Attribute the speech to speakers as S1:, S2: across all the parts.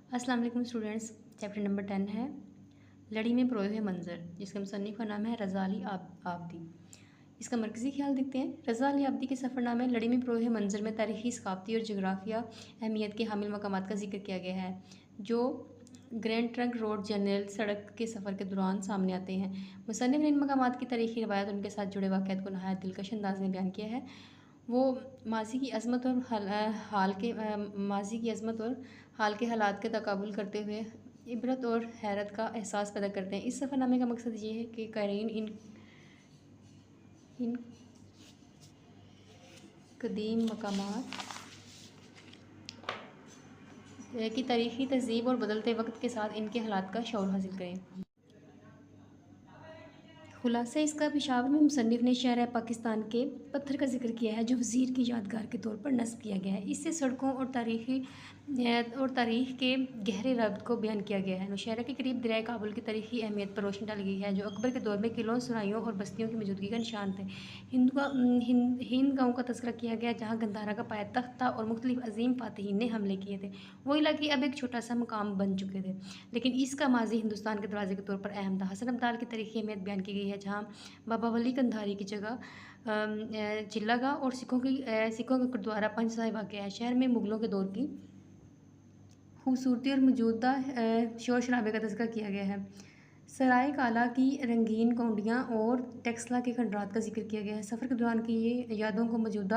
S1: अस्सलाम वालेकुम students. Chapter number 10 है लड़ी में परोए हुए मंजर, जिसके मुसन्निफ़ का नाम है रज़ा अली आबदी। इसका मरकज़ी ख्याल देखते हैं। रज़ा अली आबदी के सफ़रनामे लड़ी में परोए हुए मंजर में तारीख़ी, सक़ाफ़ती और जोग्राफ़िया अहमियत के हामिल मकामात का ज़िक्र किया गया है, जो ग्रैंड ट्रंक रोड जर्नल सड़क के सफ़र के दौरान सामने आते हैं। मुसन्निफ़ ने इन मकामात की तारीख़ी रवायत, उनके साथ जुड़े वाक़यात को नहायत दिलकश अंदाज़ में बयान किया है। वो माज़ी की अज़मत और हाल के हालात के तक़ाबुल करते हुए इबरत और हैरत का एहसास पैदा करते हैं। इस सफ़रनामे का मकसद ये है कि क़ारीन इन क़दीम मकामात की तारीख़ी तहज़ीब और बदलते वक्त के साथ इनके हालात का शऊर हासिल करें। खुलासा इसका पेशावर में मुसन्निफ़ ने शहर पाकिस्तान के पत्थर का जिक्र किया है, जो वज़ीर की यादगार के तौर पर नस्ब किया गया है। इससे सड़कों और तारीख़ के गहरे रब्त को बयान किया गया है। नौशहरा के करीब दरियाए काबुल की तारीख़ी अहमियत पर रोशनी डाली गई है, जो अकबर के दौर में किलों, सुराइयों और बस्तियों की मौजूदगी का निशान थे। हिंद गाँव का तज़किरा किया गया, जहाँ गंधारा का पायतख्त था और मुख्तलिफ़ अज़ीम फ़ातिहीन ने हमले किए थे। वो इलाके अब एक छोटा सा मकाम बन चुके थे, लेकिन इसका माज़ी हिंदुस्तान के दरवाज़े के तौर पर अहम था। हसन अब्दाल की तारीख़ी अहमियत बयान की गई है, जहाँ बाबा वली कंधारी की जगह चिल्लागाह और सिखों का गुरुद्वारा पंच साहिब वाक़ है। शहर में मुग़लों के दौर की खूबसूरती और मौजूदा शोर शराबे का तज़किरा किया गया है। सराय काला की रंगीन कौंडियाँ और टेक्सला के खंडरात का जिक्र किया गया है। सफ़र के दौरान की ये यादों को मौजूद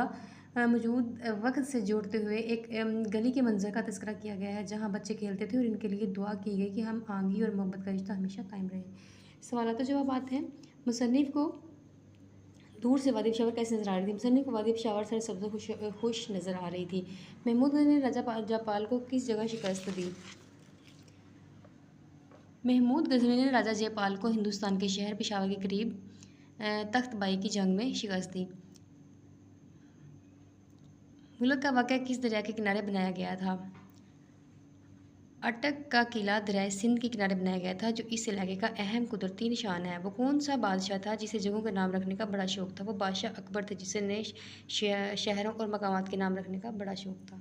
S1: वक्त से जोड़ते हुए एक गली के मंजर का तज़किरा किया गया है, जहाँ बच्चे खेलते थे और इनके लिए दुआ की गई कि हम आंगी और मोहब्बत का रिश्ता हमेशा कायम रहे। सवालात और जवाबात हैं। मुसन्निफ़ को दूर से वादी पेशावर कैसे नज़र आ रही थी? मुसन्निफ़ को वादी पेशावर से सबसे खुश नज़र आ रही थी। महमूद गज़नवी ने राजा जयपाल को किस जगह शिकस्त दी? महमूद गज़नवी ने राजा जयपाल को हिंदुस्तान के शहर पेशावर के करीब तख्तबाई की जंग में शिकस्त दी। मुल्क का वाक़या किस दरिया के किनारे बनाया गया था? अटक का किला दरियाए सिंध के किनारे बनाया गया था, जो इस इलाके का अहम कुदरती निशान है। वो कौन सा बादशाह था जिसे जगहों के नाम रखने का बड़ा शौक़ था? वो बादशाह अकबर थे, जिसे शहरों और मकामात के नाम रखने का बड़ा शौक़ था।